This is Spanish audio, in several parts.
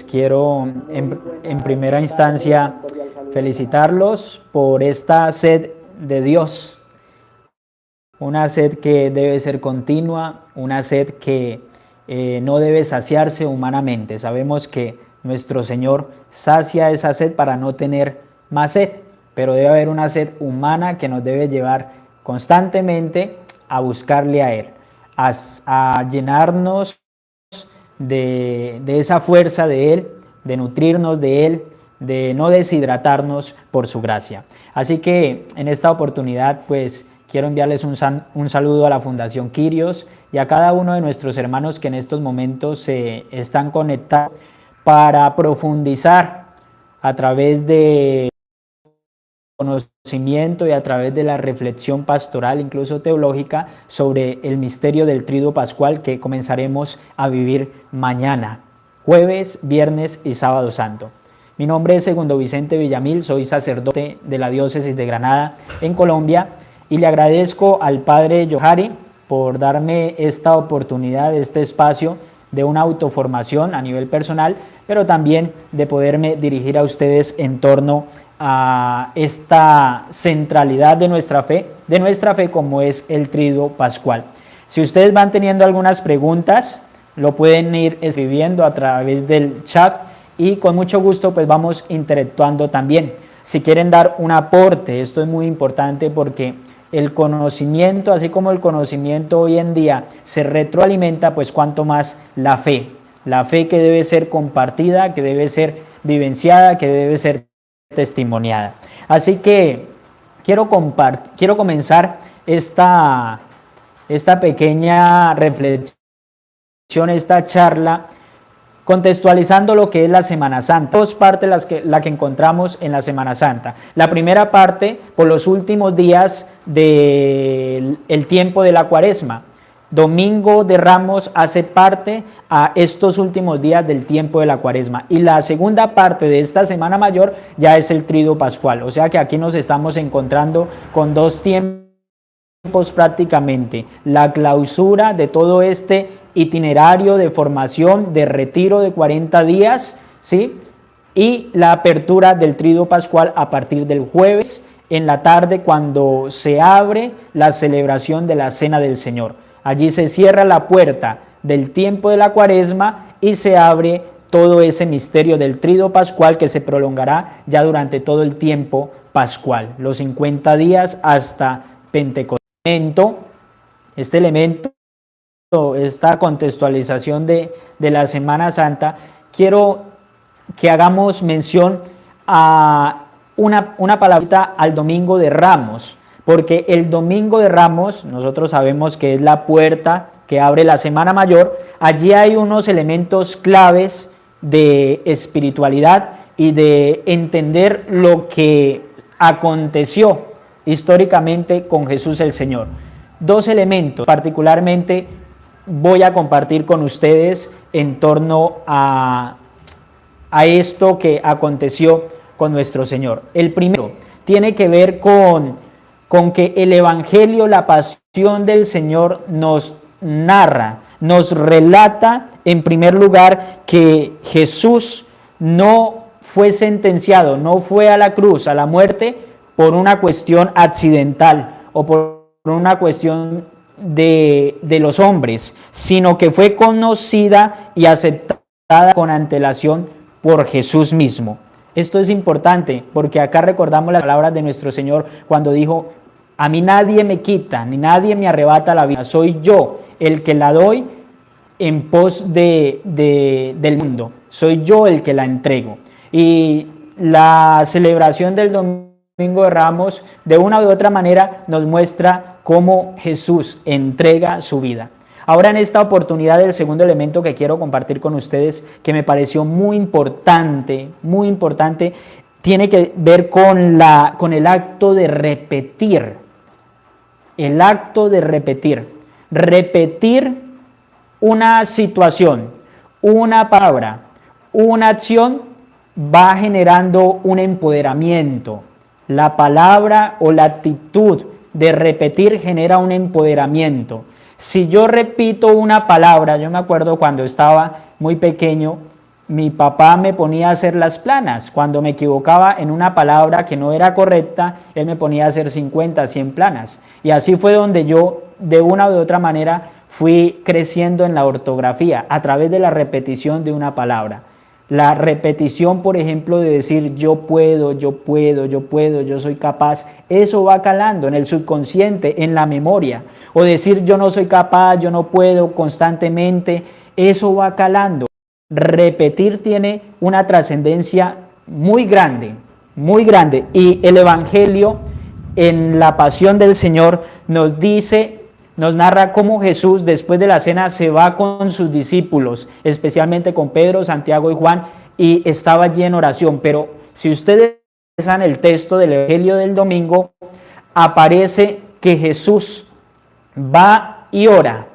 Quiero en primera instancia felicitarlos por esta sed de Dios, una sed que debe ser continua, una sed que no debe saciarse humanamente. Sabemos que nuestro Señor sacia esa sed para no tener más sed, pero debe haber una sed humana que nos debe llevar constantemente a buscarle a Él, a llenarnos de esa fuerza de Él, de nutrirnos de Él, de no deshidratarnos por su gracia. Así que en esta oportunidad pues quiero enviarles un saludo a la Fundación Kyrios y a cada uno de nuestros hermanos que en estos momentos se están conectados para profundizar a través de conocimiento y a través de la reflexión pastoral, incluso teológica, sobre el misterio del Tríduo Pascual que comenzaremos a vivir mañana, jueves, viernes y sábado santo. Mi nombre es Segundo Vicente Villamil, soy sacerdote de la diócesis de Granada en Colombia y le agradezco al Padre Johari por darme esta oportunidad, este espacio de una autoformación a nivel personal, pero también de poderme dirigir a ustedes en torno a esta centralidad de nuestra fe como es el Tríduo Pascual. Si ustedes van teniendo algunas preguntas, lo pueden ir escribiendo a través del chat y con mucho gusto pues vamos interactuando también. Si quieren dar un aporte, esto es muy importante porque el conocimiento, así como el conocimiento hoy en día se retroalimenta, pues cuanto más la fe que debe ser compartida, que debe ser vivenciada, que debe ser testimoniada. Así que quiero comenzar esta pequeña reflexión, esta charla, contextualizando lo que es la Semana Santa. Dos partes la que encontramos en la Semana Santa. La primera parte, por los últimos días del tiempo de la Cuaresma. Domingo de Ramos hace parte a estos últimos días del tiempo de la Cuaresma. Y la segunda parte de esta Semana Mayor ya es el Tríduo Pascual. O sea que aquí nos estamos encontrando con dos tiempos prácticamente. La clausura de todo este itinerario de formación, de retiro de 40 días, ¿sí? Y la apertura del Tríduo Pascual a partir del jueves en la tarde, cuando se abre la celebración de la Cena del Señor. Allí se cierra la puerta del tiempo de la Cuaresma y se abre todo ese misterio del Tríduo Pascual que se prolongará ya durante todo el tiempo pascual, los 50 días hasta Pentecostés. Este elemento, esta contextualización de la Semana Santa, quiero que hagamos mención a una palabrita al Domingo de Ramos, porque el Domingo de Ramos, nosotros sabemos que es la puerta que abre la Semana Mayor. Allí hay unos elementos claves de espiritualidad y de entender lo que aconteció históricamente con Jesús el Señor. Dos elementos particularmente voy a compartir con ustedes en torno a esto que aconteció con nuestro Señor. El primero tiene que ver con que el Evangelio, la pasión del Señor, nos narra, nos relata en primer lugar que Jesús no fue sentenciado, no fue a la cruz, a la muerte, por una cuestión accidental o por una cuestión de los hombres, sino que fue conocida y aceptada con antelación por Jesús mismo. Esto es importante porque acá recordamos las palabras de nuestro Señor cuando dijo: a mí nadie me quita, ni nadie me arrebata la vida, soy yo el que la doy en pos del mundo, soy yo el que la entrego. Y la celebración del Domingo de Ramos, de una u otra manera, nos muestra cómo Jesús entrega su vida. Ahora, en esta oportunidad, el segundo elemento que quiero compartir con ustedes, que me pareció muy importante, tiene que ver con el acto de repetir. El acto de repetir una situación, una palabra, una acción va generando un empoderamiento. La palabra o la actitud de repetir genera un empoderamiento. Si yo repito una palabra, yo me acuerdo cuando estaba muy pequeño, mi papá me ponía a hacer las planas. Cuando me equivocaba en una palabra que no era correcta, él me ponía a hacer 50, 100 planas. Y así fue donde yo, de una u otra manera, fui creciendo en la ortografía, a través de la repetición de una palabra. La repetición, por ejemplo, de decir yo puedo, yo puedo, yo puedo, yo soy capaz, eso va calando en el subconsciente, en la memoria. O decir yo no soy capaz, yo no puedo constantemente, eso va calando. Repetir tiene una trascendencia muy grande, muy grande. Y el Evangelio en la pasión del Señor nos dice, nos narra cómo Jesús después de la cena se va con sus discípulos, especialmente con Pedro, Santiago y Juan, y estaba allí en oración. Pero si ustedes lean el texto del Evangelio del domingo, aparece que Jesús va y ora,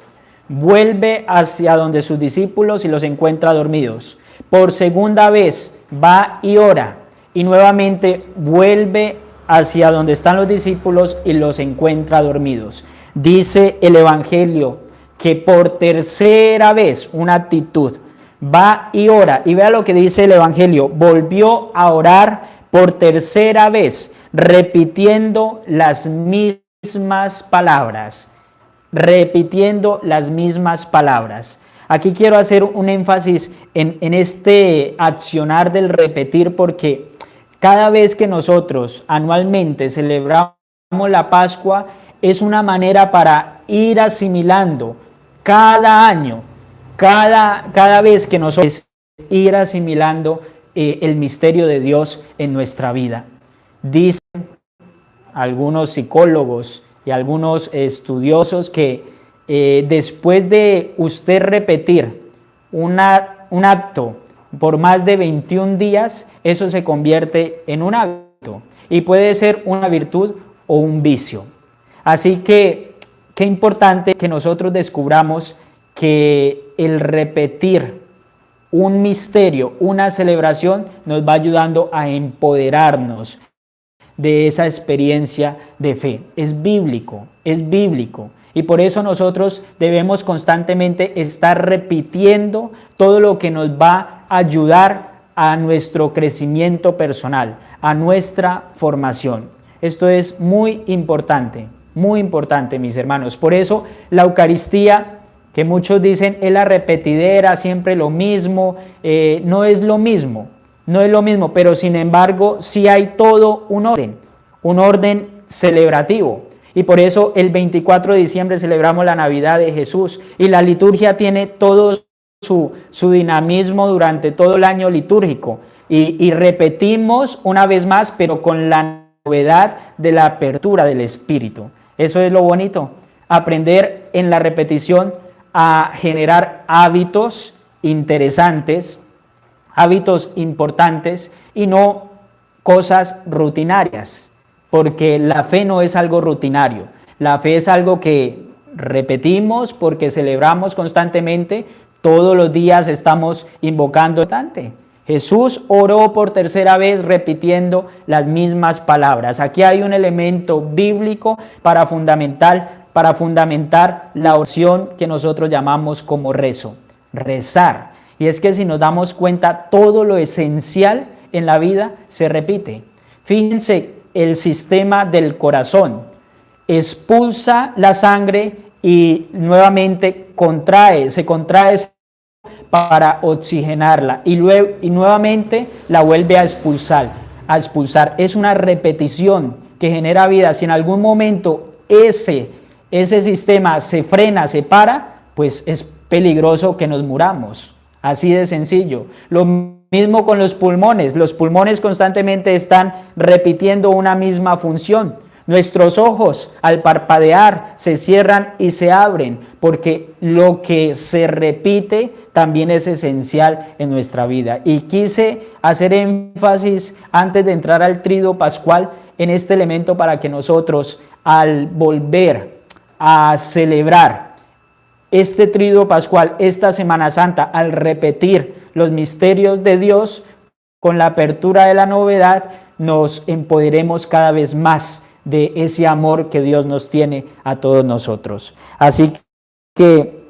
vuelve hacia donde sus discípulos y los encuentra dormidos. Por segunda vez va y ora, y nuevamente vuelve hacia donde están los discípulos y los encuentra dormidos. Dice el Evangelio que por tercera vez, una actitud, va y ora. Y vea lo que dice el Evangelio: volvió a orar por tercera vez, repitiendo las mismas palabras. Repitiendo las mismas palabras. Aquí quiero hacer un énfasis en este accionar del repetir, porque cada vez que nosotros anualmente celebramos la Pascua, es una manera para ir asimilando cada año, cada vez que nosotros ir asimilando el misterio de Dios en nuestra vida. Dicen algunos psicólogos y algunos estudiosos que después de usted repetir un acto por más de 21 días, eso se convierte en un hábito y puede ser una virtud o un vicio. Así que qué importante que nosotros descubramos que el repetir un misterio, una celebración, nos va ayudando a empoderarnos de esa experiencia de fe. Es bíblico, es bíblico. Y por eso nosotros debemos constantemente estar repitiendo todo lo que nos va a ayudar a nuestro crecimiento personal, a nuestra formación. Esto es muy importante, mis hermanos. Por eso la Eucaristía, que muchos dicen es la repetidera, siempre lo mismo, no es lo mismo. No es lo mismo, pero sin embargo sí hay todo un orden celebrativo. Y por eso el 24 de diciembre celebramos la Navidad de Jesús, y la liturgia tiene todo su dinamismo durante todo el año litúrgico. Y repetimos una vez más, pero con la novedad de la apertura del Espíritu. Eso es lo bonito, aprender en la repetición a generar hábitos interesantes, hábitos importantes y no cosas rutinarias, porque la fe no es algo rutinario. La fe es algo que repetimos porque celebramos constantemente, todos los días estamos invocando bastante. Jesús oró por tercera vez repitiendo las mismas palabras. Aquí hay un elemento bíblico para fundamentar la oración que nosotros llamamos como rezo, rezar. Y es que si nos damos cuenta, todo lo esencial en la vida se repite. Fíjense, el sistema del corazón expulsa la sangre y nuevamente se contrae para oxigenarla y nuevamente la vuelve a expulsar. Es una repetición que genera vida. Si en algún momento ese sistema se frena, se para, pues es peligroso que nos muramos. Así de sencillo. Lo mismo con los pulmones. Los pulmones constantemente están repitiendo una misma función. Nuestros ojos al parpadear se cierran y se abren, porque lo que se repite también es esencial en nuestra vida. Y quise hacer énfasis antes de entrar al Tríduo Pascual en este elemento para que nosotros, al volver a celebrar este Tríduo Pascual, esta Semana Santa, al repetir los misterios de Dios con la apertura de la novedad, nos empoderemos cada vez más de ese amor que Dios nos tiene a todos nosotros. Así que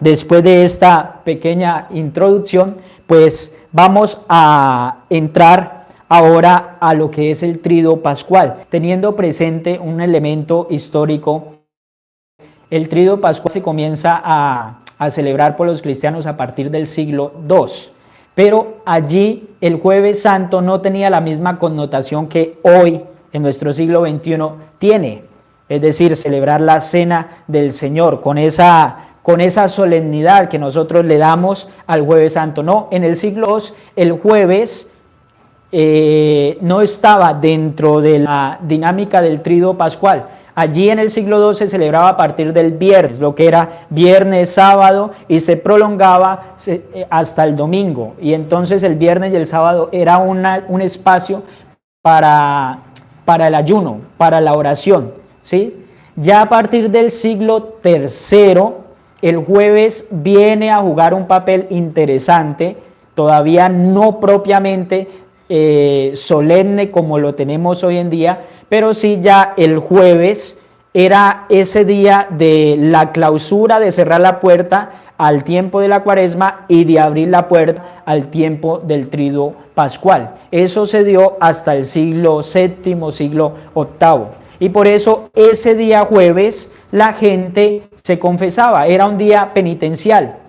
después de esta pequeña introducción, pues vamos a entrar ahora a lo que es el Tríodo Pascual, teniendo presente un elemento histórico. El Tríodo Pascual se comienza a celebrar por los cristianos a partir del siglo II, pero allí el Jueves Santo no tenía la misma connotación que hoy en nuestro siglo XXI tiene, es decir, celebrar la Cena del Señor con esa solemnidad que nosotros le damos al Jueves Santo. No, en el siglo II el jueves no estaba dentro de la dinámica del Tríodo Pascual. Allí en el siglo II se celebraba a partir del viernes, lo que era viernes, sábado, y se prolongaba hasta el domingo. Y entonces el viernes y el sábado era un espacio para el ayuno, para la oración, ¿sí? Ya a partir del siglo III, el jueves viene a jugar un papel interesante, todavía no propiamente solemne como lo tenemos hoy en día, pero sí ya el jueves era ese día de la clausura, de cerrar la puerta al tiempo de la Cuaresma y de abrir la puerta al tiempo del Tríodo Pascual. Eso se dio hasta el siglo VII, siglo VIII. Y por eso ese día jueves la gente se confesaba, era un día penitencial.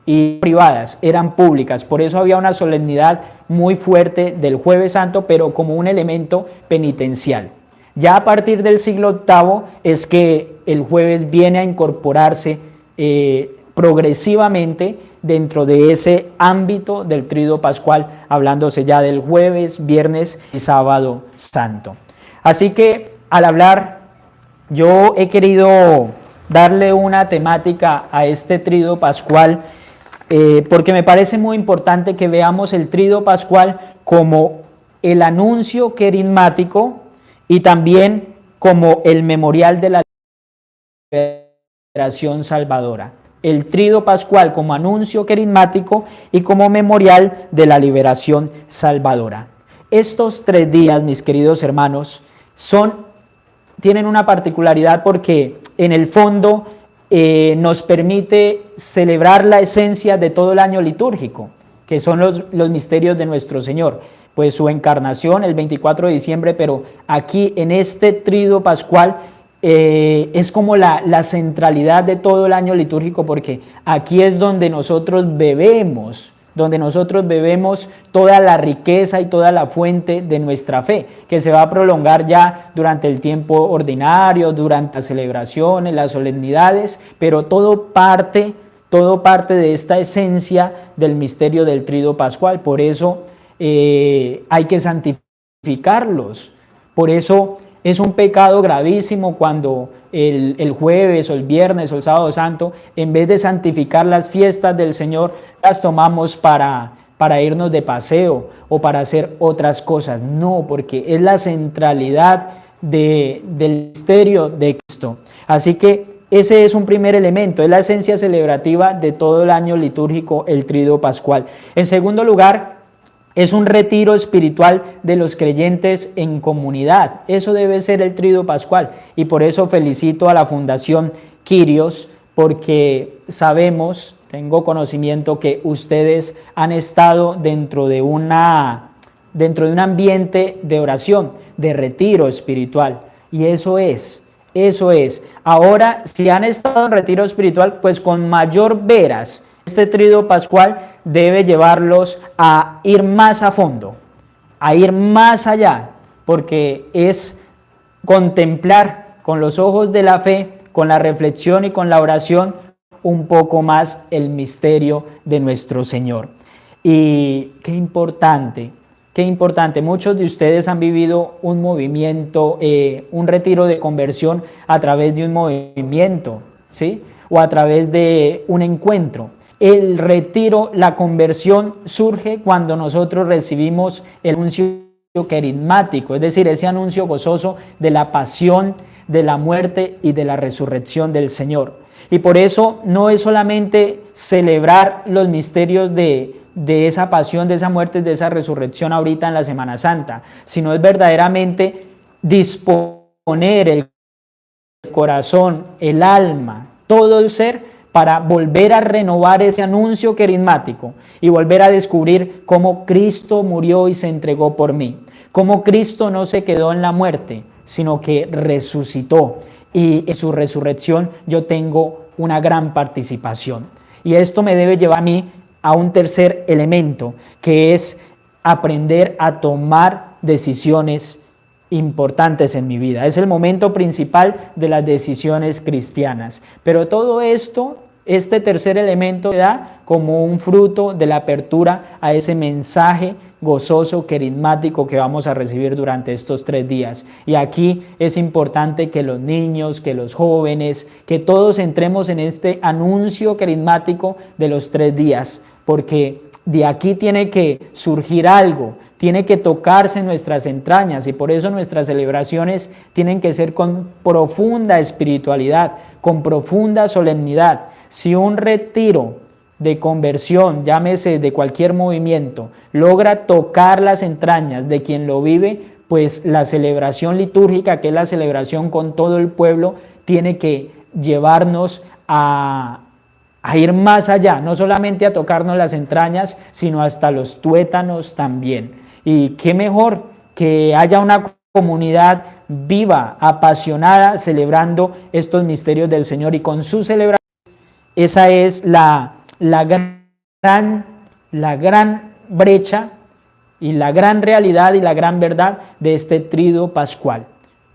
Y privadas, eran públicas, por eso había una solemnidad muy fuerte del Jueves Santo, pero como un elemento penitencial. Ya a partir del siglo VIII es que el jueves viene a incorporarse progresivamente dentro de ese ámbito del Tríodo Pascual, hablándose ya del jueves, viernes y sábado santo. Así que al hablar, yo he querido darle una temática a este Tríodo Pascual, porque me parece muy importante que veamos el Tríodo Pascual como el anuncio querigmático y también como el memorial de la liberación salvadora. El Tríodo Pascual como anuncio querigmático y como memorial de la liberación salvadora. Estos 3 días, mis queridos hermanos, tienen una particularidad porque en el fondo nos permite celebrar la esencia de todo el año litúrgico, que son los misterios de nuestro Señor, pues su encarnación el 24 de diciembre, pero aquí en este Tríodo Pascual es como la centralidad de todo el año litúrgico, porque aquí es donde nosotros bebemos toda la riqueza y toda la fuente de nuestra fe, que se va a prolongar ya durante el tiempo ordinario, durante las celebraciones, las solemnidades, pero todo parte de esta esencia del misterio del Tríodo Pascual. Por eso hay que santificarlos, por eso es un pecado gravísimo cuando el jueves o el viernes o el sábado santo, en vez de santificar las fiestas del Señor, las tomamos para irnos de paseo o para hacer otras cosas. No, porque es la centralidad del misterio de Cristo. Así que ese es un primer elemento, es la esencia celebrativa de todo el año litúrgico, el Tríodo Pascual. En segundo lugar, es un retiro espiritual de los creyentes en comunidad. Eso debe ser el Tríodo Pascual. Y por eso felicito a la Fundación Kyrios, porque sabemos, tengo conocimiento que ustedes han estado dentro de un ambiente de oración, de retiro espiritual. Y eso es. Ahora, si han estado en retiro espiritual, pues con mayor veras, este Tríodo Pascual debe llevarlos a ir más a fondo, a ir más allá, porque es contemplar con los ojos de la fe, con la reflexión y con la oración, un poco más el misterio de nuestro Señor. Y qué importante, muchos de ustedes han vivido un movimiento, un retiro de conversión a través de un movimiento, ¿sí? O a través de un encuentro. El retiro, la conversión surge cuando nosotros recibimos el anuncio querigmático, es decir, ese anuncio gozoso de la pasión, de la muerte y de la resurrección del Señor. Y por eso no es solamente celebrar los misterios de esa pasión, de esa muerte, de esa resurrección ahorita en la Semana Santa, sino es verdaderamente disponer el corazón, el alma, todo el ser para volver a renovar ese anuncio querigmático y volver a descubrir cómo Cristo murió y se entregó por mí, cómo Cristo no se quedó en la muerte, sino que resucitó, y en su resurrección yo tengo una gran participación. Y esto me debe llevar a mí a un tercer elemento, que es aprender a tomar decisiones importantes en mi vida. Es el momento principal de las decisiones cristianas. Pero todo esto, este tercer elemento, se da como un fruto de la apertura a ese mensaje gozoso, querigmático que vamos a recibir durante estos 3 días. Y aquí es importante que los niños, que los jóvenes, que todos entremos en este anuncio querigmático de los 3 días, porque de aquí tiene que surgir algo, tiene que tocarse nuestras entrañas, y por eso nuestras celebraciones tienen que ser con profunda espiritualidad, con profunda solemnidad. Si un retiro de conversión, llámese de cualquier movimiento, logra tocar las entrañas de quien lo vive, pues la celebración litúrgica, que es la celebración con todo el pueblo, tiene que llevarnos a ir más allá, no solamente a tocarnos las entrañas, sino hasta los tuétanos también. Y qué mejor que haya una comunidad viva, apasionada, celebrando estos misterios del Señor, y con su celebración, esa es la gran brecha y la gran realidad y la gran verdad de este Tríduo Pascual.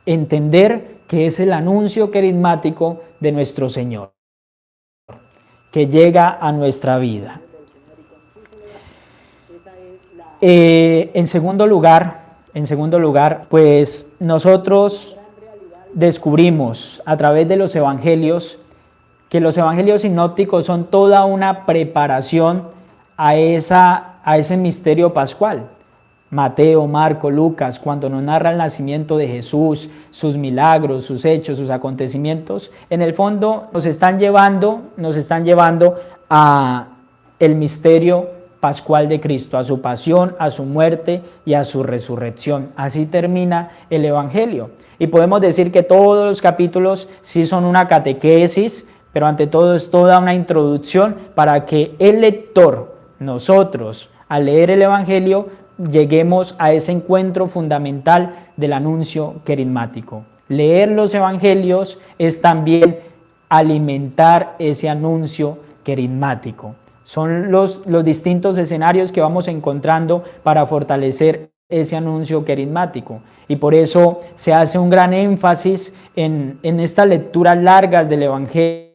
Entender que es el anuncio querigmático de nuestro Señor, que llega a nuestra vida. En segundo lugar, pues nosotros descubrimos a través de los evangelios que los evangelios sinópticos son toda una preparación a ese misterio pascual. Mateo, Marco, Lucas, cuando nos narra el nacimiento de Jesús, sus milagros, sus hechos, sus acontecimientos, en el fondo nos están llevando a el misterio pascual de Cristo, a su pasión, a su muerte y a su resurrección. Así termina el Evangelio. Y podemos decir que todos los capítulos sí son una catequesis, pero ante todo es toda una introducción para que el lector, nosotros, al leer el Evangelio, lleguemos a ese encuentro fundamental del anuncio querigmático. Leer los Evangelios es también alimentar ese anuncio querigmático. Son los distintos escenarios que vamos encontrando para fortalecer ese anuncio querigmático. Y por eso se hace un gran énfasis en estas lecturas largas del Evangelio,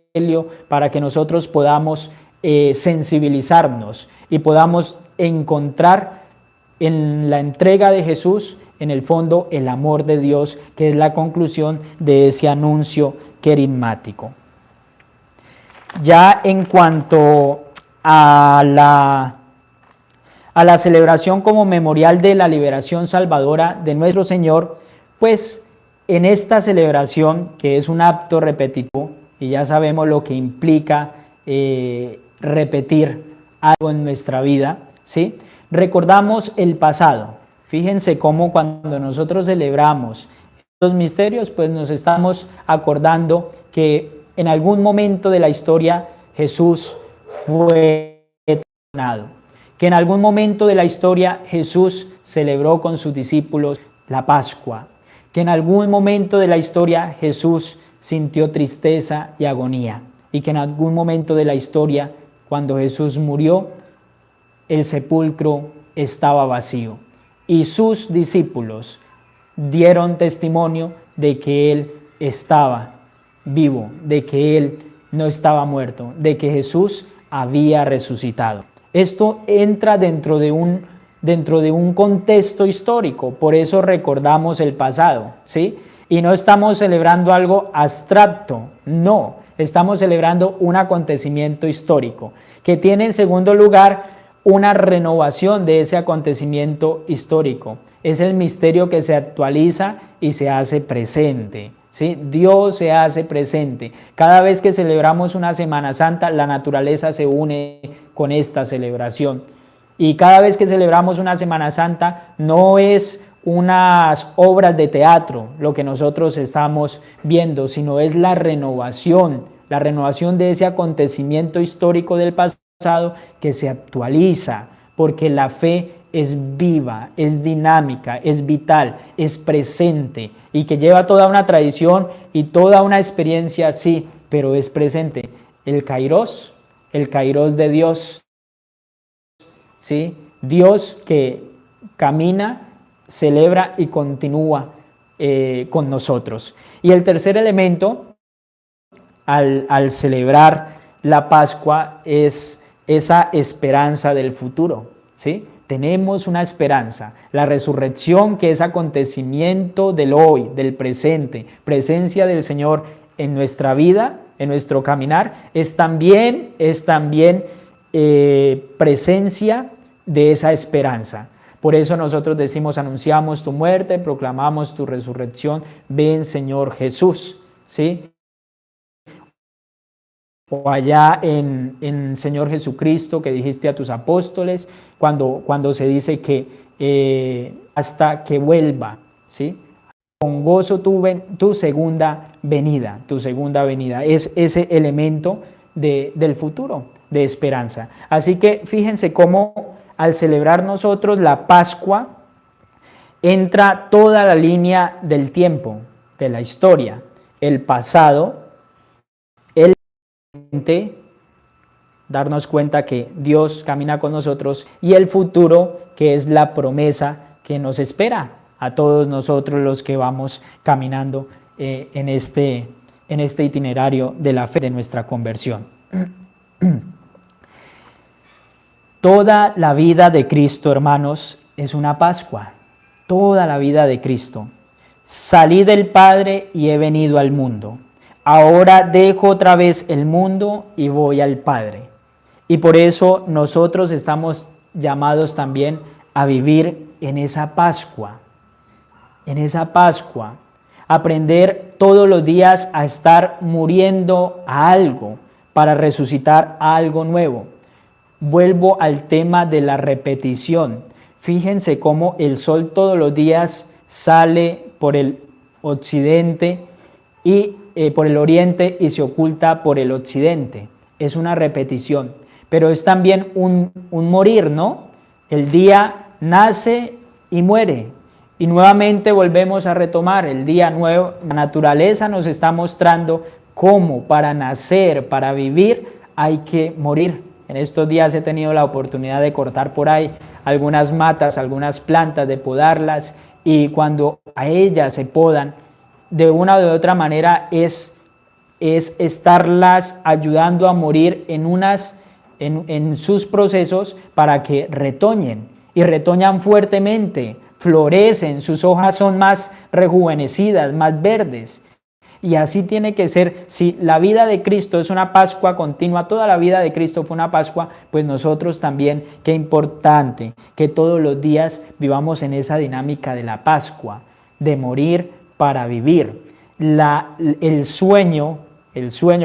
para que nosotros podamos sensibilizarnos y podamos encontrar en la entrega de Jesús, en el fondo, el amor de Dios, que es la conclusión de ese anuncio querigmático. Ya en cuanto a la celebración como memorial de la liberación salvadora de nuestro Señor, pues en esta celebración, que es un acto repetitivo, y ya sabemos lo que implica repetir algo en nuestra vida, ¿sí? Recordamos el pasado. Fíjense cómo cuando nosotros celebramos estos misterios, pues nos estamos acordando que en algún momento de la historia Jesús fue eternado, que en algún momento de la historia Jesús celebró con sus discípulos la Pascua, que en algún momento de la historia Jesús sintió tristeza y agonía, y que en algún momento de la historia, cuando Jesús murió, el sepulcro estaba vacío, y sus discípulos dieron testimonio de que Él estaba vivo, de que Él no estaba muerto, de que Jesús había resucitado. Esto entra dentro de un contexto histórico, por eso recordamos el pasado, ¿sí? Y no estamos celebrando algo abstracto, no, estamos celebrando un acontecimiento histórico, que tiene en segundo lugar una renovación de ese acontecimiento histórico. Es el misterio que se actualiza y se hace presente, ¿sí? Dios se hace presente. Cada vez que celebramos una Semana Santa, la naturaleza se une con esta celebración. Y cada vez que celebramos una Semana Santa, no es unas obras de teatro lo que nosotros estamos viendo, sino es la renovación la renovación de ese acontecimiento histórico del pasado que se actualiza, porque la fe es viva, es dinámica, es vital, es presente y que lleva toda una tradición y toda una experiencia, sí, pero es presente. El Kairos de Dios, ¿sí? Dios que camina, celebra y continúa con nosotros. Y el tercer elemento, al celebrar la Pascua, es esa esperanza del futuro, ¿sí? Tenemos una esperanza, la resurrección, que es acontecimiento del hoy, del presente, presencia del Señor en nuestra vida, en nuestro caminar, es también presencia de esa esperanza. Por eso nosotros decimos, anunciamos tu muerte, proclamamos tu resurrección, ven Señor Jesús, ¿sí? O allá en Señor Jesucristo, que dijiste a tus apóstoles, cuando se dice que hasta que vuelva, ¿sí? Con gozo tu segunda venida, es ese elemento del futuro, de esperanza. Así que fíjense cómo al celebrar nosotros la Pascua, entra toda la línea del tiempo, de la historia, el pasado, el presente, darnos cuenta que Dios camina con nosotros, y el futuro, que es la promesa que nos espera a todos nosotros los que vamos caminando en este itinerario de la fe, de nuestra conversión. Toda la vida de Cristo, hermanos, es una Pascua. Toda la vida de Cristo. Salí del Padre y he venido al mundo. Ahora dejo otra vez el mundo y voy al Padre. Y por eso nosotros estamos llamados también a vivir en esa Pascua. En esa Pascua. Aprender todos los días a estar muriendo a algo para resucitar a algo nuevo. Vuelvo al tema de la repetición. Fíjense cómo el sol todos los días sale por el occidente y por el oriente y se oculta por el occidente. Es una repetición, pero es también un morir, ¿no? El día nace y muere y nuevamente volvemos a retomar el día nuevo. La naturaleza nos está mostrando cómo para nacer, para vivir, hay que morir. En estos días he tenido la oportunidad de cortar por ahí algunas matas, algunas plantas, de podarlas, y cuando a ellas se podan, de una u otra manera es estarlas ayudando a morir en sus procesos para que retoñen, y retoñan fuertemente, florecen, sus hojas son más rejuvenecidas, más verdes. Y así tiene que ser. Si la vida de Cristo es una Pascua continua, toda la vida de Cristo fue una Pascua, pues nosotros también, qué importante que todos los días vivamos en esa dinámica de la Pascua, de morir para vivir. El sueño,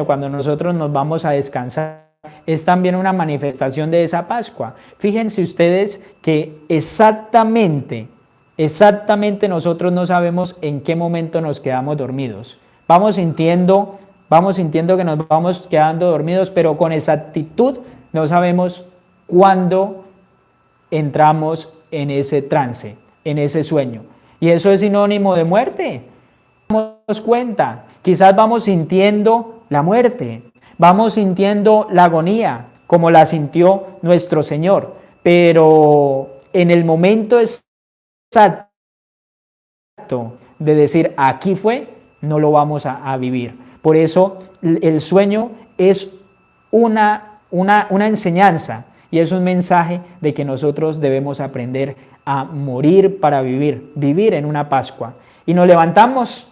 cuando nosotros nos vamos a descansar, es también una manifestación de esa Pascua. Fíjense ustedes que exactamente nosotros no sabemos en qué momento nos quedamos dormidos. Vamos sintiendo que nos vamos quedando dormidos, pero con exactitud no sabemos cuándo entramos en ese trance, en ese sueño. Y eso es sinónimo de muerte. Damos cuenta, quizás vamos sintiendo la muerte, vamos sintiendo la agonía, como la sintió nuestro Señor, pero en el momento exacto de decir aquí fue, no lo vamos a vivir. Por eso el sueño es una enseñanza y es un mensaje de que nosotros debemos aprender a morir para vivir en una Pascua. Y nos levantamos,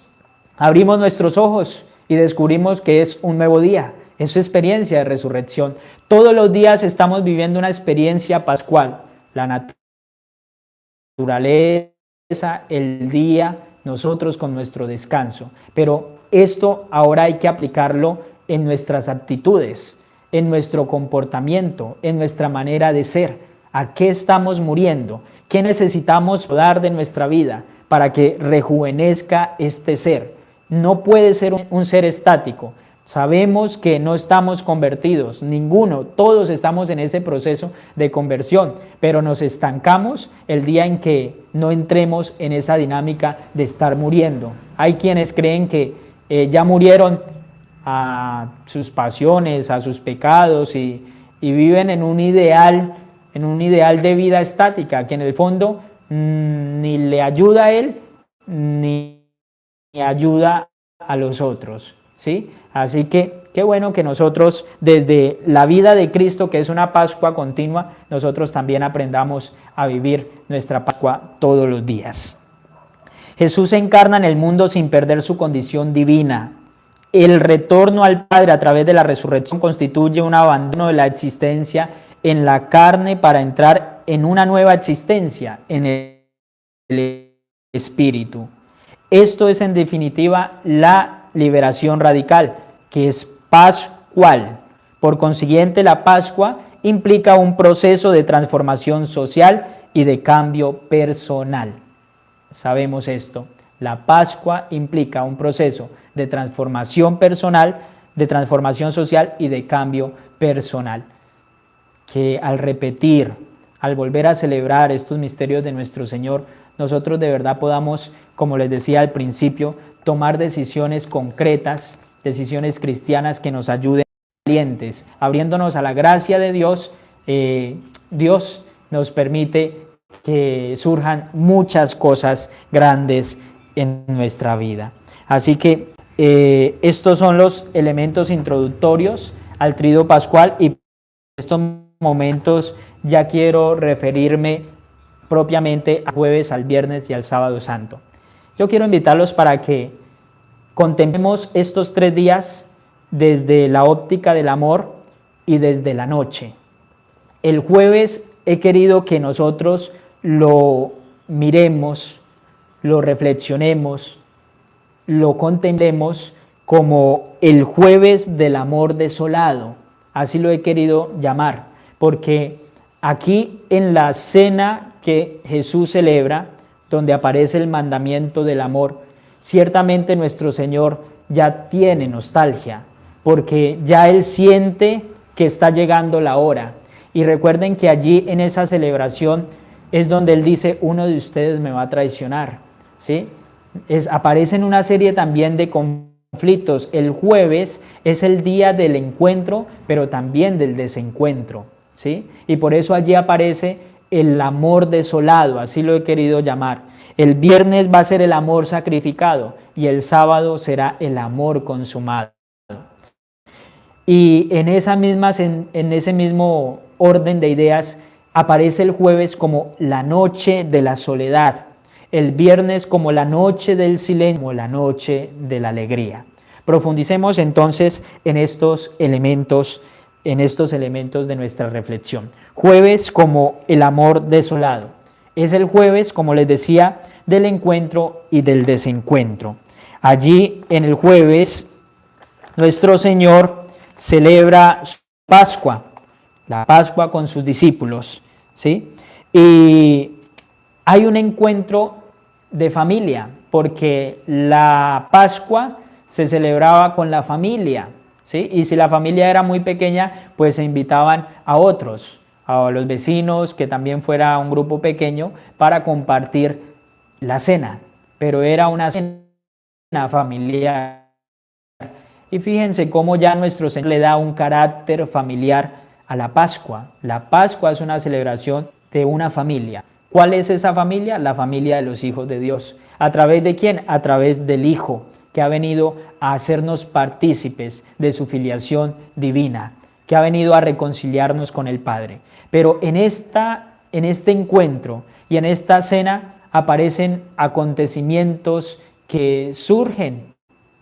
abrimos nuestros ojos y descubrimos que es un nuevo día. Es su experiencia de resurrección. Todos los días estamos viviendo una experiencia pascual. La naturaleza, el día, nosotros con nuestro descanso. Pero esto ahora hay que aplicarlo en nuestras actitudes, en nuestro comportamiento, en nuestra manera de ser. ¿A qué estamos muriendo? ¿Qué necesitamos dar de nuestra vida para que rejuvenezca este ser? No puede ser un ser estático. Sabemos que no estamos convertidos, ninguno, todos estamos en ese proceso de conversión, pero nos estancamos el día en que no entremos en esa dinámica de estar muriendo. Hay quienes creen que ya murieron a sus pasiones, a sus pecados y viven en un ideal de vida estática, que en el fondo ni le ayuda a él ni ayuda a los otros, ¿sí? Así que qué bueno que nosotros desde la vida de Cristo, que es una Pascua continua, nosotros también aprendamos a vivir nuestra Pascua todos los días. Jesús se encarna en el mundo sin perder su condición divina. El retorno al Padre a través de la resurrección constituye un abandono de la existencia en la carne para entrar en una nueva existencia en el Espíritu. Esto es en definitiva la liberación radical, que es pascual. Por consiguiente, la Pascua implica un proceso de transformación social y de cambio personal. Sabemos esto. La Pascua implica un proceso de transformación personal, de transformación social y de cambio personal. Que al repetir, al volver a celebrar estos misterios de nuestro Señor, nosotros de verdad podamos, como les decía al principio, tomar decisiones concretas, decisiones cristianas que nos ayuden valientes, abriéndonos a la gracia de Dios. Dios nos permite que surjan muchas cosas grandes en nuestra vida. Así que estos son los elementos introductorios al Tríduo Pascual, y en estos momentos ya quiero referirme propiamente al jueves, al viernes y al sábado santo. Yo quiero invitarlos para que contemplemos estos 3 días desde la óptica del amor y desde la noche. El jueves he querido que nosotros lo miremos, lo reflexionemos, lo contemplemos como el jueves del amor desolado. Así lo he querido llamar, porque aquí en la cena que Jesús celebra, donde aparece el mandamiento del amor, ciertamente nuestro Señor ya tiene nostalgia, porque ya Él siente que está llegando la hora. Y recuerden que allí en esa celebración es donde Él dice: uno de ustedes me va a traicionar, ¿sí? Aparecen una serie también de conflictos. El jueves es el día del encuentro, pero también del desencuentro, ¿sí? Y por eso allí aparece el amor desolado, así lo he querido llamar. El viernes va a ser el amor sacrificado y el sábado será el amor consumado. Y en ese mismo orden de ideas aparece el jueves como la noche de la soledad, el viernes como la noche del silencio, como la noche de la alegría. Profundicemos entonces en estos elementos de nuestra reflexión. Jueves como el amor desolado. Es el jueves, como les decía, del encuentro y del desencuentro. Allí en el jueves nuestro Señor celebra su Pascua, la Pascua con sus discípulos, ¿sí? Y hay un encuentro de familia, porque la Pascua se celebraba con la familia, ¿sí? Y si la familia era muy pequeña, pues se invitaban a otros, a los vecinos, que también fuera un grupo pequeño, para compartir la cena, pero era una cena familiar. Y fíjense cómo ya nuestro Señor le da un carácter familiar a la Pascua. La Pascua es una celebración de una familia. ¿Cuál es esa familia? La familia de los hijos de Dios. ¿A través de quién? A través del Hijo, que ha venido a hacernos partícipes de su filiación divina, que ha venido a reconciliarnos con el Padre. Pero en este encuentro y en esta cena aparecen acontecimientos que surgen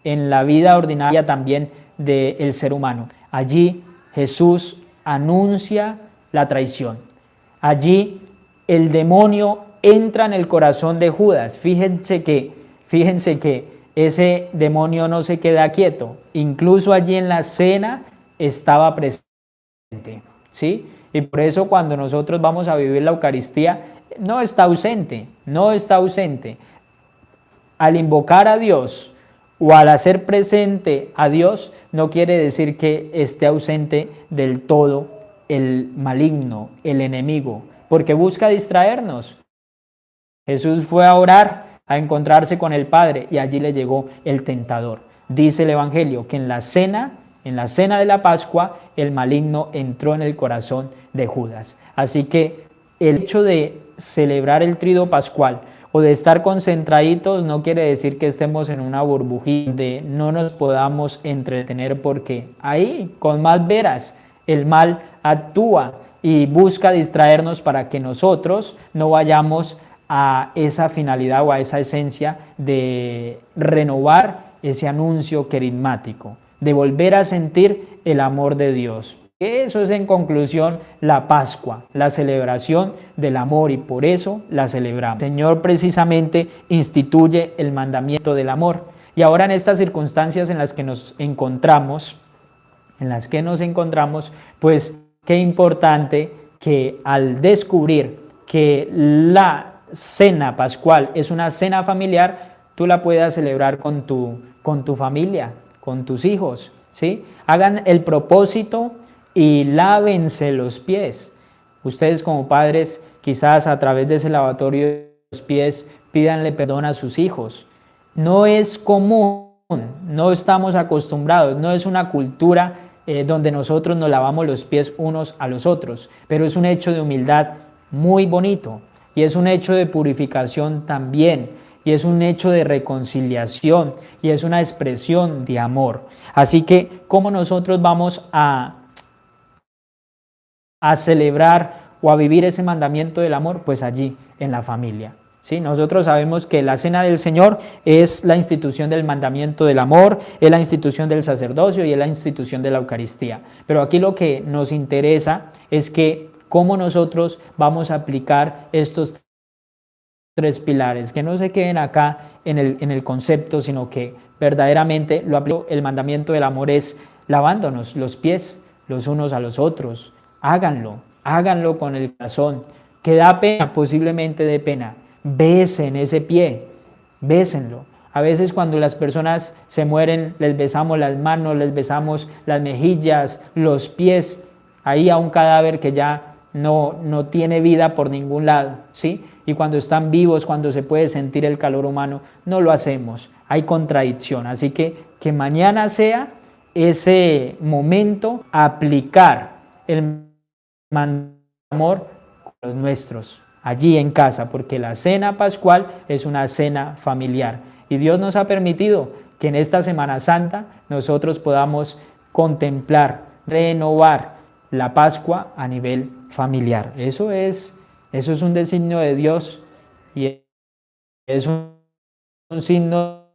en la vida ordinaria también del ser humano. Allí Jesús anuncia la traición. Allí el demonio entra en el corazón de Judas. Fíjense que ese demonio no se queda quieto. Incluso allí en la cena estaba presente, ¿sí? Y por eso cuando nosotros vamos a vivir la Eucaristía, no está ausente. Al invocar a Dios, o al hacer presente a Dios, no quiere decir que esté ausente del todo el maligno, el enemigo, porque busca distraernos. Jesús fue a orar, a encontrarse con el Padre, y allí le llegó el tentador. Dice el Evangelio que en la cena de la Pascua, el maligno entró en el corazón de Judas. Así que el hecho de celebrar el Tríduo Pascual o de estar concentraditos no quiere decir que estemos en una burbujita donde no nos podamos entretener, porque ahí, con más veras, el mal actúa y busca distraernos para que nosotros no vayamos a esa finalidad o a esa esencia de renovar ese anuncio querigmático, de volver a sentir el amor de Dios. Eso es, en conclusión, la Pascua, la celebración del amor, y por eso la celebramos. El Señor precisamente instituye el mandamiento del amor. Y ahora, en estas circunstancias en las que nos encontramos, pues qué importante que al descubrir que la cena pascual es una cena familiar, tú la puedas celebrar con tu familia, con tus hijos, ¿sí? Hagan el propósito y lávense los pies. Ustedes, como padres, quizás a través de ese lavatorio de los pies pídanle perdón a sus hijos. No es común, no estamos acostumbrados, no es una cultura donde nosotros nos lavamos los pies unos a los otros, pero es un hecho de humildad muy bonito, y es un hecho de purificación también, y es un hecho de reconciliación, y es una expresión de amor. Así que, ¿cómo nosotros vamos a celebrar o a vivir ese mandamiento del amor? Pues allí, en la familia. ¿Sí? Nosotros sabemos que la Cena del Señor es la institución del mandamiento del amor, es la institución del sacerdocio y es la institución de la Eucaristía. Pero aquí lo que nos interesa es que cómo nosotros vamos a aplicar estos tres pilares, que no se queden acá en el concepto, sino que verdaderamente el mandamiento del amor es lavándonos los pies los unos a los otros. Háganlo con el corazón, que da pena, posiblemente de pena. Besen ese pie, bésenlo. A veces cuando las personas se mueren, les besamos las manos, les besamos las mejillas, los pies, ahí a un cadáver que ya no tiene vida por ningún lado, ¿sí? Y cuando están vivos, cuando se puede sentir el calor humano, no lo hacemos. Hay contradicción. Así que mañana sea ese momento aplicar el amor con los nuestros, allí en casa, porque la cena pascual es una cena familiar. Y Dios nos ha permitido que en esta Semana Santa nosotros podamos contemplar, renovar la Pascua a nivel familiar. Eso es un designio de Dios, y es un signo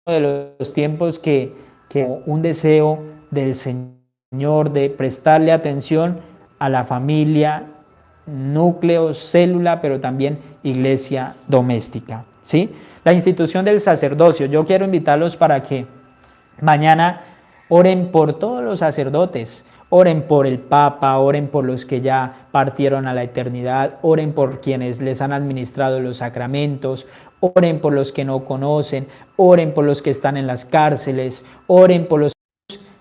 de los tiempos que un deseo del Señor de prestarle atención a la familia, núcleo, célula, pero también iglesia doméstica, ¿sí? La institución del sacerdocio. Yo quiero invitarlos para que mañana oren por todos los sacerdotes, oren por el Papa, oren por los que ya partieron a la eternidad, oren por quienes les han administrado los sacramentos, oren por los que no conocen, oren por los que están en las cárceles, oren por los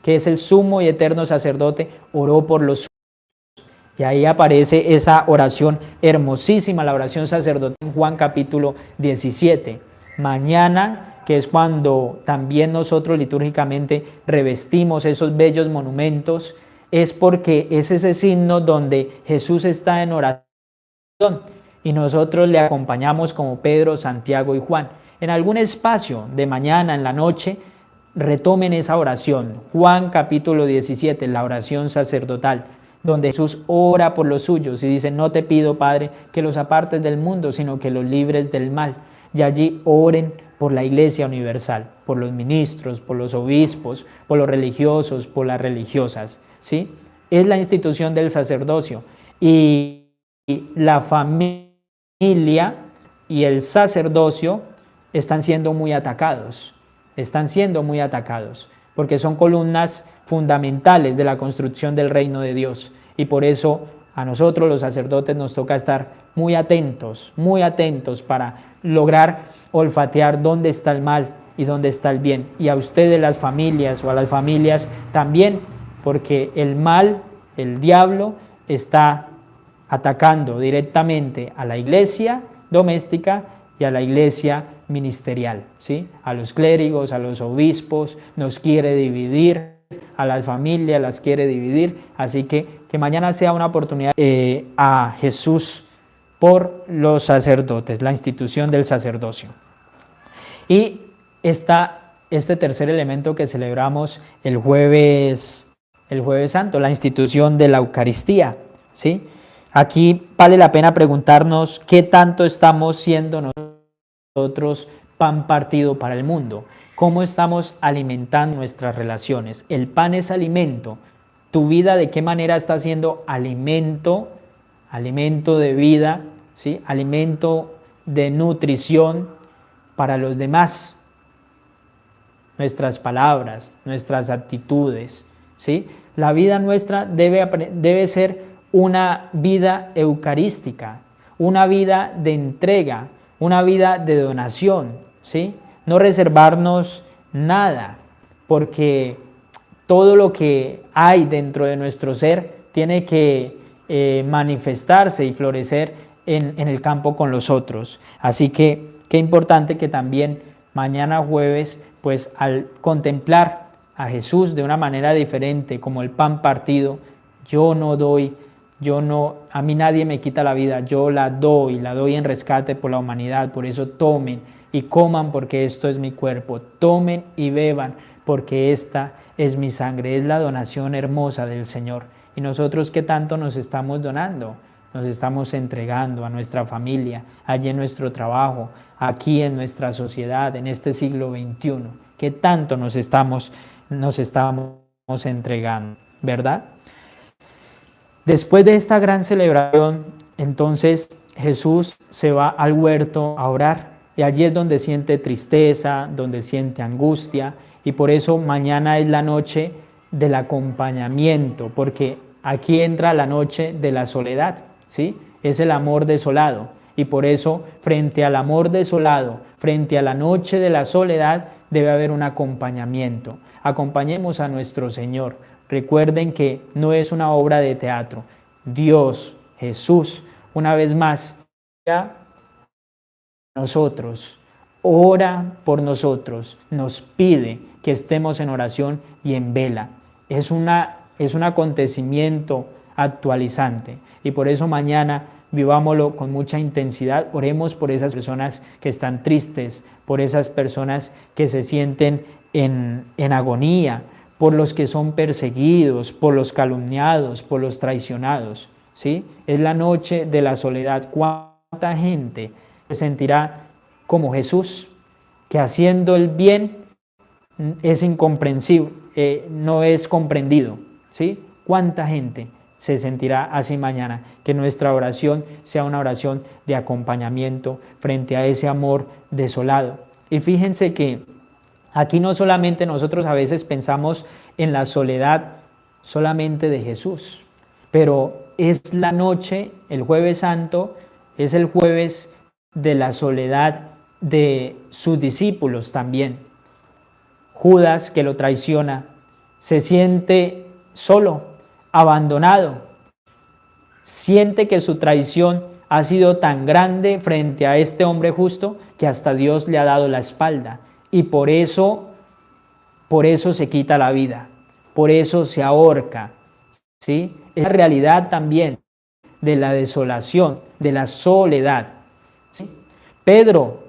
que es el sumo y eterno sacerdote, oró por los. Y ahí aparece esa oración hermosísima, la oración sacerdotal en Juan capítulo 17. Mañana, que es cuando también nosotros litúrgicamente revestimos esos bellos monumentos, es porque es ese signo donde Jesús está en oración y nosotros le acompañamos como Pedro, Santiago y Juan. En algún espacio de mañana, en la noche, retomen esa oración. Juan capítulo 17, la oración sacerdotal, donde Jesús ora por los suyos y dice: no te pido, Padre, que los apartes del mundo, sino que los libres del mal. Y allí oren por la Iglesia universal, por los ministros, por los obispos, por los religiosos, por las religiosas, ¿sí? Es la institución del sacerdocio, y la familia y el sacerdocio están siendo muy atacados, porque son columnas fundamentales de la construcción del reino de Dios, y por eso a nosotros los sacerdotes nos toca estar muy atentos para lograr olfatear dónde está el mal, y dónde está el bien. Y a ustedes las familias o a las familias también, porque el mal, el diablo, está atacando directamente a la iglesia doméstica y a la iglesia ministerial, ¿sí? A los clérigos, a los obispos, nos quiere dividir, a las familias las quiere dividir, así que mañana sea una oportunidad a Jesús por los sacerdotes, la institución del sacerdocio. Y este tercer elemento que celebramos el jueves santo, la institución de la Eucaristía, ¿sí? Aquí vale la pena preguntarnos qué tanto estamos siendo nosotros pan partido para el mundo, cómo estamos alimentando nuestras relaciones. El pan es alimento. Tu vida, ¿de qué manera está siendo alimento de vida, ¿sí? Alimento de nutrición para los demás? Nuestras palabras, nuestras actitudes, ¿sí? La vida nuestra debe ser una vida eucarística, una vida de entrega, una vida de donación, ¿sí? No reservarnos nada, porque todo lo que hay dentro de nuestro ser tiene que manifestarse y florecer en el campo con los otros. Así que qué importante que también mañana jueves, pues al contemplar a Jesús de una manera diferente, como el pan partido, a mí nadie me quita la vida, yo la doy en rescate por la humanidad. Por eso tomen y coman, porque esto es mi cuerpo, tomen y beban, porque esta es mi sangre. Es la donación hermosa del Señor. Y nosotros, ¿qué tanto nos estamos donando? Nos estamos entregando a nuestra familia, allí en nuestro trabajo, aquí en nuestra sociedad, en este siglo XXI. ¿Qué tanto nos estamos entregando? ¿Verdad? Después de esta gran celebración, entonces Jesús se va al huerto a orar. Y allí es donde siente tristeza, donde siente angustia. Y por eso mañana es la noche del acompañamiento, porque aquí entra la noche de la soledad, ¿sí? Es el amor desolado. Y por eso, frente al amor desolado, frente a la noche de la soledad, debe haber un acompañamiento. Acompañemos a nuestro Señor. Recuerden que no es una obra de teatro. Dios, Jesús, una vez más, nosotros, ora por nosotros, nos pide que estemos en oración y en vela. Es un acontecimiento actualizante y por eso mañana vivámoslo con mucha intensidad. Oremos por esas personas que están tristes, por esas personas que se sienten en agonía, por los que son perseguidos, por los calumniados, por los traicionados, ¿sí? Es la noche de la soledad. ¿Cuánta gente se sentirá como Jesús, que haciendo el bien es incomprensible, no es comprendido, ¿sí? ¿Cuánta gente se sentirá así mañana? Que nuestra oración sea una oración de acompañamiento frente a ese amor desolado. Y fíjense que aquí no solamente nosotros a veces pensamos en la soledad solamente de Jesús, pero es la noche, el jueves santo, es el jueves de la soledad de sus discípulos también. Judas, que lo traiciona, se siente solo, abandonado, siente que su traición ha sido tan grande frente a este hombre justo que hasta Dios le ha dado la espalda. Y por eso se quita la vida, por eso se ahorca, ¿sí? Es la realidad también de la desolación, de la soledad, ¿sí? Pedro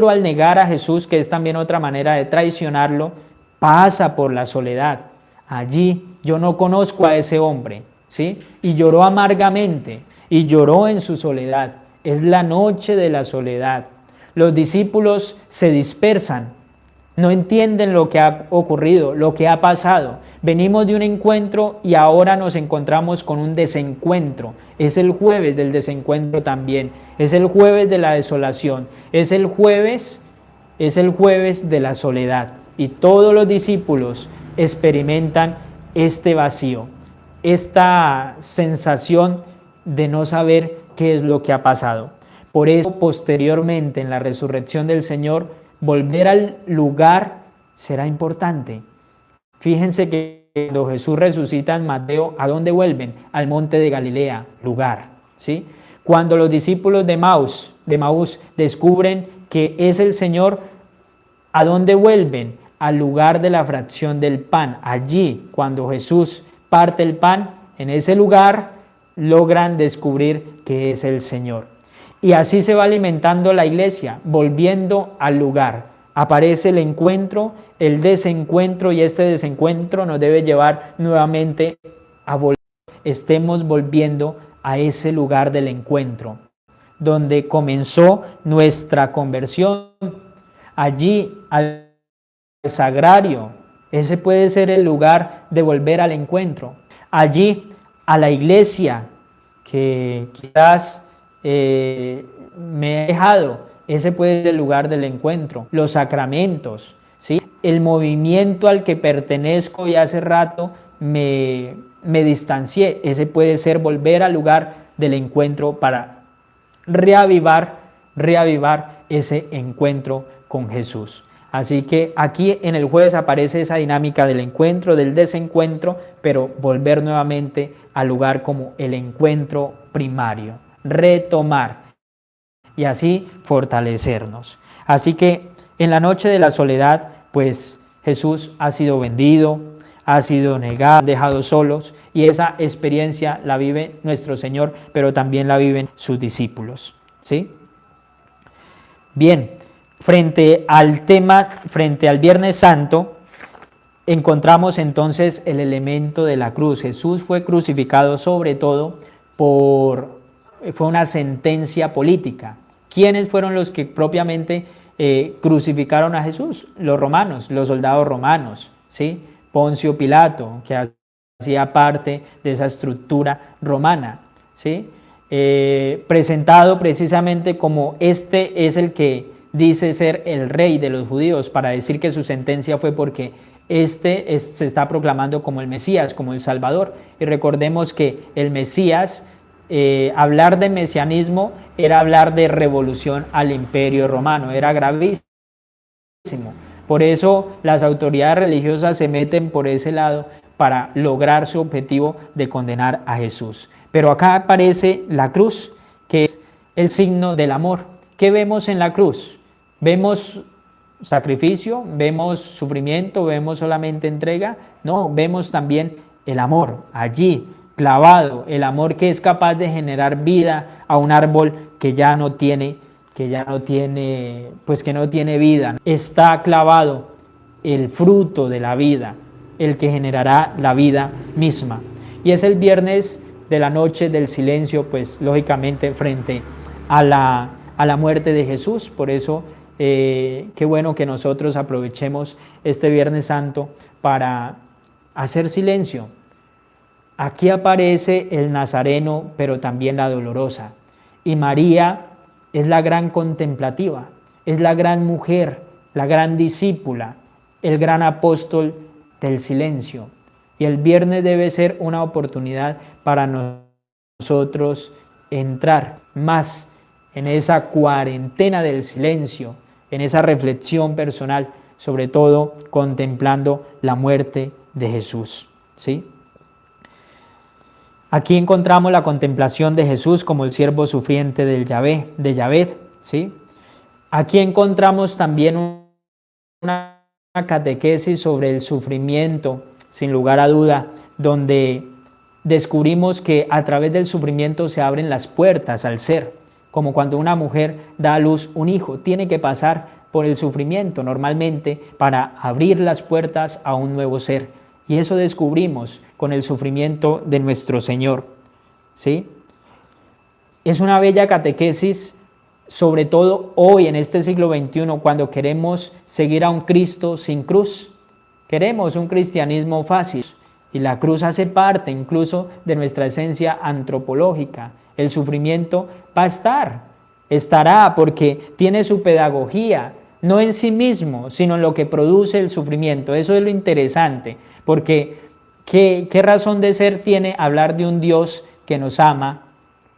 al negar a Jesús, que es también otra manera de traicionarlo, pasa por la soledad. Allí yo no conozco a ese hombre, ¿sí? Y lloró amargamente, y lloró en su soledad. Es la noche de la soledad. Los discípulos se dispersan, no entienden lo que ha ocurrido, lo que ha pasado. Venimos de un encuentro y ahora nos encontramos con un desencuentro. Es el jueves del desencuentro también. Es el jueves de la desolación. Es el jueves de la soledad. Y todos los discípulos experimentan este vacío, esta sensación de no saber qué es lo que ha pasado. Por eso, posteriormente, en la resurrección del Señor, volver al lugar será importante. Fíjense que cuando Jesús resucita en Mateo, ¿a dónde vuelven? Al monte de Galilea, lugar, ¿sí? Cuando los discípulos de Maús descubren que es el Señor, ¿a dónde vuelven? Al lugar de la fracción del pan. Allí, cuando Jesús parte el pan, en ese lugar logran descubrir que es el Señor. Y así se va alimentando la iglesia, volviendo al lugar. Aparece el encuentro, el desencuentro, y este desencuentro nos debe llevar nuevamente a volver. Estemos volviendo a ese lugar del encuentro, donde comenzó nuestra conversión. Allí, al sagrario, ese puede ser el lugar de volver al encuentro. Allí, a la iglesia, que quizás me he dejado, ese puede ser el lugar del encuentro. Los sacramentos, ¿sí? El movimiento al que pertenezco y hace rato me distancié, ese puede ser volver al lugar del encuentro para reavivar ese encuentro con Jesús. Así que aquí en el jueves aparece esa dinámica del encuentro, del desencuentro, pero volver nuevamente al lugar como el encuentro primario, retomar y así fortalecernos. Así que en la noche de la soledad, pues Jesús ha sido vendido, ha sido negado, dejado solos, y esa experiencia la vive nuestro Señor, pero también la viven sus discípulos, ¿sí? Bien, frente al Viernes Santo, encontramos entonces el elemento de la cruz. Jesús fue crucificado sobre todo fue una sentencia política. ¿Quiénes fueron los que propiamente crucificaron a Jesús? Los romanos, los soldados romanos, ¿sí? Poncio Pilato, que hacía parte de esa estructura romana, ¿sí? Presentado precisamente como este es el que dice ser el rey de los judíos, para decir que su sentencia fue porque se está proclamando como el Mesías, como el Salvador. Y recordemos que el Mesías, hablar de mesianismo era hablar de revolución al imperio romano, era gravísimo. Por eso las autoridades religiosas se meten por ese lado para lograr su objetivo de condenar a Jesús. Pero acá aparece la cruz, que es el signo del amor. ¿Qué vemos en la cruz? ¿Vemos sacrificio? ¿Vemos sufrimiento? ¿Vemos solamente entrega? No, vemos también el amor allí clavado, el amor que es capaz de generar vida a un árbol que no tiene vida. Está clavado el fruto de la vida, el que generará la vida misma. Y es el viernes de la noche del silencio, pues lógicamente frente a la muerte de Jesús. Por eso qué bueno que nosotros aprovechemos este Viernes Santo para hacer silencio. Aquí aparece el Nazareno, pero también la dolorosa. Y María es la gran contemplativa, es la gran mujer, la gran discípula, el gran apóstol del silencio. Y el viernes debe ser una oportunidad para nosotros entrar más en esa cuarentena del silencio, en esa reflexión personal, sobre todo contemplando la muerte de Jesús, ¿sí? Aquí encontramos la contemplación de Jesús como el siervo sufriente de Yahvé, ¿sí? Aquí encontramos también una catequesis sobre el sufrimiento, sin lugar a duda, donde descubrimos que a través del sufrimiento se abren las puertas al ser, como cuando una mujer da a luz un hijo, tiene que pasar por el sufrimiento normalmente para abrir las puertas a un nuevo ser. Y eso descubrimos con el sufrimiento de nuestro Señor, ¿sí? Es una bella catequesis, sobre todo hoy en este siglo XXI, cuando queremos seguir a un Cristo sin cruz. Queremos un cristianismo fácil y la cruz hace parte incluso de nuestra esencia antropológica. El sufrimiento va a estará porque tiene su pedagogía, no en sí mismo, sino en lo que produce el sufrimiento. Eso es lo interesante, porque ¿qué razón de ser tiene hablar de un Dios que nos ama,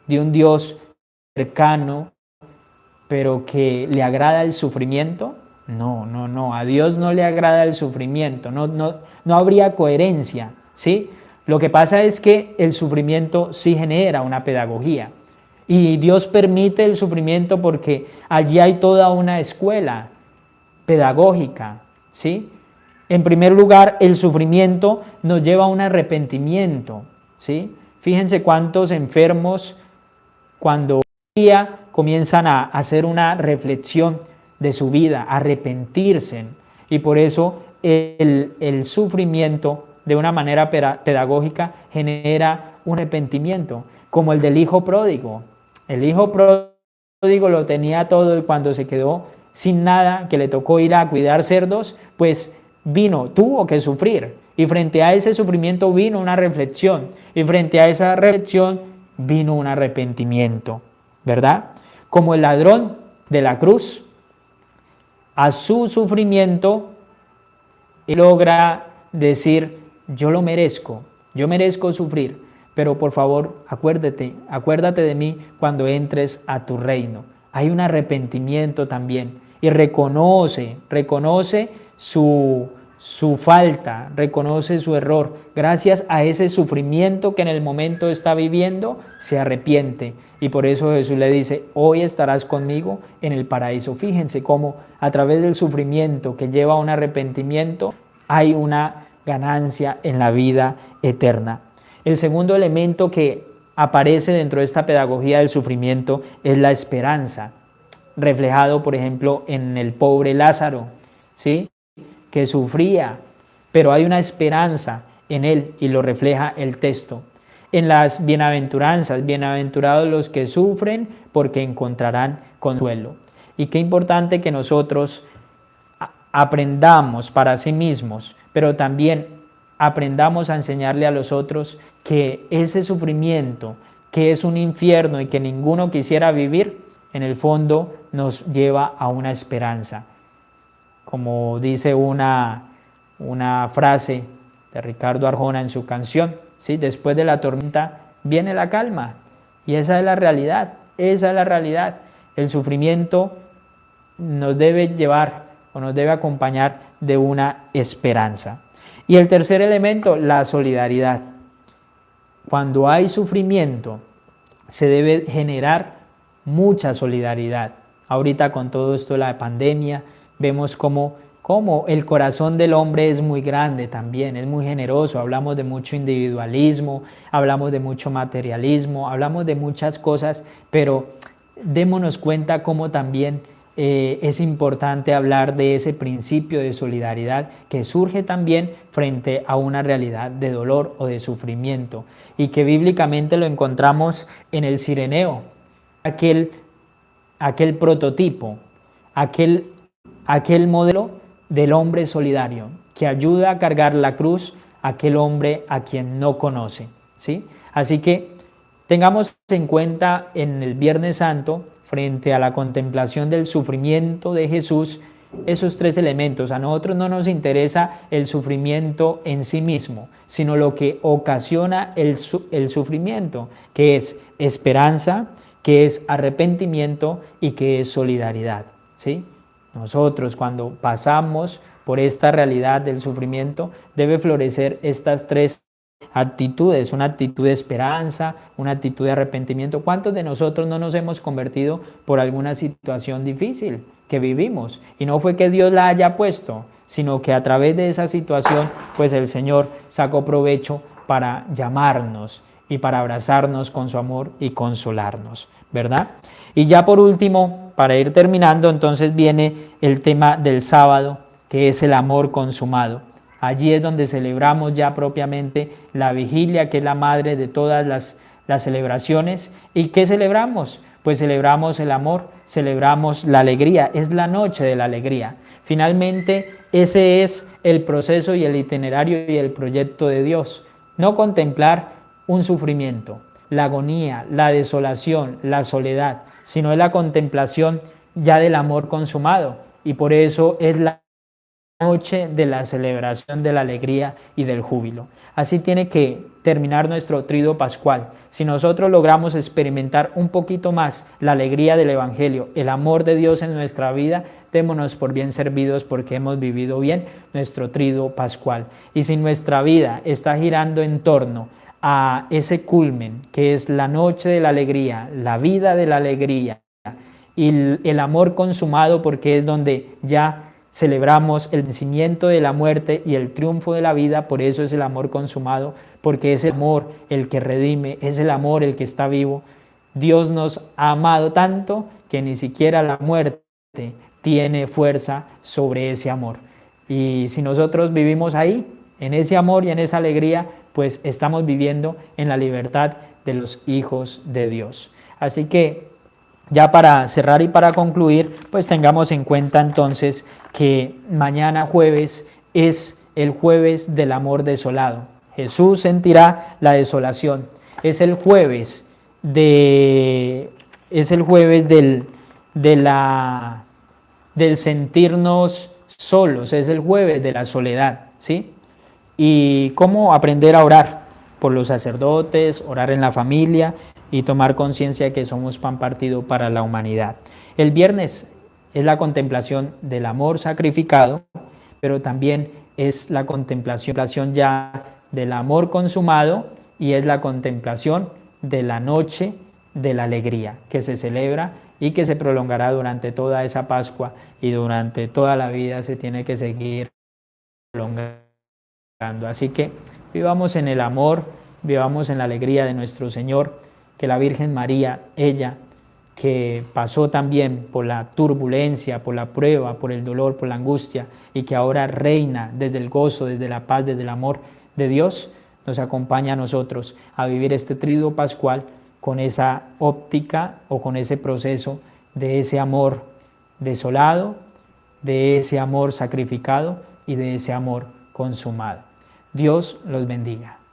de un Dios cercano, pero que le agrada el sufrimiento? No, no, no, a Dios no le agrada el sufrimiento, no habría coherencia, ¿sí? Lo que pasa es que el sufrimiento sí genera una pedagogía y Dios permite el sufrimiento porque allí hay toda una escuela pedagógica, ¿sí? En primer lugar, el sufrimiento nos lleva a un arrepentimiento, ¿sí? Fíjense cuántos enfermos cuando día comienzan a hacer una reflexión de su vida, a arrepentirse. Y por eso el sufrimiento de una manera pedagógica genera un arrepentimiento, como el del hijo pródigo. El hijo pródigo lo tenía todo y cuando se quedó sin nada, que le tocó ir a cuidar cerdos, pues tuvo que sufrir. Y frente a ese sufrimiento vino una reflexión. Y frente a esa reflexión vino un arrepentimiento, ¿verdad? Como el ladrón de la cruz, a su sufrimiento logra decir, yo lo merezco, yo merezco sufrir, pero por favor acuérdate de mí cuando entres a tu reino. Hay un arrepentimiento también y reconoce su falta, reconoce su error. Gracias a ese sufrimiento que en el momento está viviendo, se arrepiente. Y por eso Jesús le dice, hoy estarás conmigo en el paraíso. Fíjense cómo a través del sufrimiento que lleva a un arrepentimiento, hay una ganancia en la vida eterna. El segundo elemento que aparece dentro de esta pedagogía del sufrimiento es la esperanza, reflejado, por ejemplo, en el pobre Lázaro, ¿sí?, que sufría, pero hay una esperanza en él y lo refleja el texto. En las bienaventuranzas, bienaventurados los que sufren porque encontrarán consuelo. Y qué importante que nosotros aprendamos para sí mismos, pero también aprendamos a enseñarle a los otros que ese sufrimiento, que es un infierno y que ninguno quisiera vivir, en el fondo nos lleva a una esperanza. Como dice una frase de Ricardo Arjona en su canción, ¿sí? Después de la tormenta viene la calma. Y esa es la realidad, esa es la realidad. El sufrimiento nos debe llevar o nos debe acompañar de una esperanza. Y el tercer elemento, la solidaridad. Cuando hay sufrimiento, se debe generar mucha solidaridad. Ahorita con todo esto de la pandemia, vemos cómo el corazón del hombre es muy grande también, es muy generoso. Hablamos de mucho individualismo, hablamos de mucho materialismo, hablamos de muchas cosas, pero démonos cuenta cómo también es importante hablar de ese principio de solidaridad que surge también frente a una realidad de dolor o de sufrimiento y que bíblicamente lo encontramos en el Cireneo, aquel prototipo, aquel modelo del hombre solidario que ayuda a cargar la cruz a aquel hombre a quien no conoce, ¿sí? Así que tengamos en cuenta en el Viernes Santo, frente a la contemplación del sufrimiento de Jesús, esos tres elementos. A nosotros no nos interesa el sufrimiento en sí mismo, sino lo que ocasiona el sufrimiento, que es esperanza, que es arrepentimiento y que es solidaridad, ¿sí? Nosotros cuando pasamos por esta realidad del sufrimiento debe florecer estas tres actitudes, una actitud de esperanza, una actitud de arrepentimiento. ¿Cuántos de nosotros no nos hemos convertido por alguna situación difícil que vivimos? Y no fue que Dios la haya puesto, sino que a través de esa situación, pues el Señor sacó provecho para llamarnos y para abrazarnos con su amor y consolarnos, ¿verdad? Y ya por último, para ir terminando, entonces viene el tema del sábado, que es el amor consumado. Allí es donde celebramos ya propiamente la vigilia, que es la madre de todas las celebraciones. ¿Y qué celebramos? Pues celebramos el amor, celebramos la alegría, es la noche de la alegría. Finalmente, ese es el proceso y el itinerario y el proyecto de Dios. No contemplar un sufrimiento, la agonía, la desolación, la soledad, sino es la contemplación ya del amor consumado. Y por eso es la noche de la celebración de la alegría y del júbilo. Así tiene que terminar nuestro triduo pascual. Si nosotros logramos experimentar un poquito más la alegría del Evangelio, el amor de Dios en nuestra vida, démonos por bien servidos porque hemos vivido bien nuestro triduo pascual. Y si nuestra vida está girando en torno a ese culmen que es la noche de la alegría, la vida de la alegría y el amor consumado, porque es donde ya celebramos el vencimiento de la muerte y el triunfo de la vida. Por eso es el amor consumado, porque es el amor el que redime, es el amor el que está vivo. Dios nos ha amado tanto que ni siquiera la muerte tiene fuerza sobre ese amor. Y si nosotros vivimos ahí, en ese amor y en esa alegría, pues estamos viviendo en la libertad de los hijos de Dios. Así que ya para cerrar y para concluir, pues tengamos en cuenta entonces que mañana jueves es el jueves del amor desolado. Jesús sentirá la desolación. Es el jueves del sentirnos solos, es el jueves de la soledad, ¿sí? Y cómo aprender a orar por los sacerdotes, orar en la familia y tomar conciencia que somos pan partido para la humanidad. El viernes es la contemplación del amor sacrificado, pero también es la contemplación ya del amor consumado y es la contemplación de la noche de la alegría que se celebra y que se prolongará durante toda esa Pascua y durante toda la vida se tiene que seguir prolongando. Así que vivamos en el amor, vivamos en la alegría de nuestro Señor, que la Virgen María, ella que pasó también por la turbulencia, por la prueba, por el dolor, por la angustia, y que ahora reina desde el gozo, desde la paz, desde el amor de Dios, nos acompaña a nosotros a vivir este triduo pascual con esa óptica o con ese proceso de ese amor desolado, de ese amor sacrificado y de ese amor consumado. Dios los bendiga.